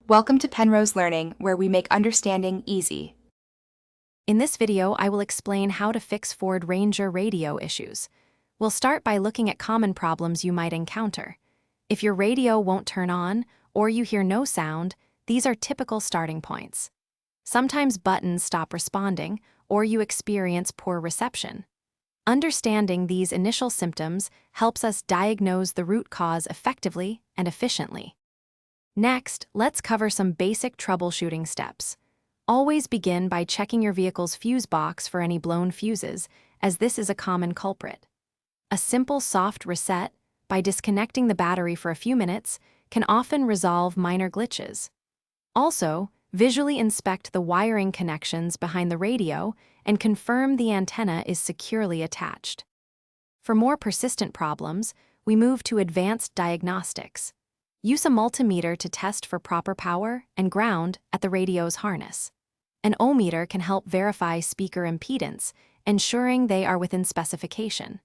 Welcome to Penrose Learning, where we make understanding easy. In this video, I will explain how to fix Ford Ranger radio issues. We'll start by looking at common problems you might encounter. If your radio won't turn on, or you hear no sound, these are typical starting points. Sometimes buttons stop responding, or you experience poor reception. Understanding these initial symptoms helps us diagnose the root cause effectively and efficiently. Next, let's cover some basic troubleshooting steps. Always begin by checking your vehicle's fuse box for any blown fuses, as this is a common culprit. A simple soft reset, by disconnecting the battery for a few minutes, can often resolve minor glitches. Also, visually inspect the wiring connections behind the radio and confirm the antenna is securely attached. For more persistent problems, we move to advanced diagnostics. Use a multimeter to test for proper power and ground at the radio's harness. An ohmmeter can help verify speaker impedance, ensuring they are within specification.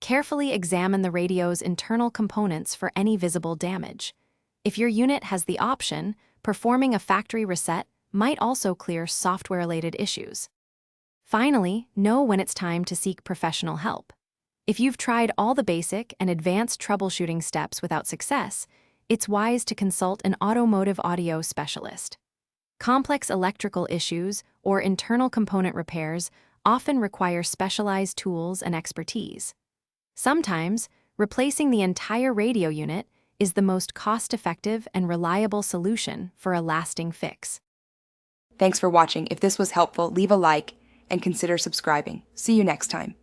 Carefully examine the radio's internal components for any visible damage. If your unit has the option, performing a factory reset might also clear software-related issues. Finally, know when it's time to seek professional help. If you've tried all the basic and advanced troubleshooting steps without success, it's wise to consult an automotive audio specialist. Complex electrical issues or internal component repairs often require specialized tools and expertise. Sometimes, replacing the entire radio unit is the most cost-effective and reliable solution for a lasting fix. Thanks for watching. If this was helpful, leave a like and consider subscribing. See you next time.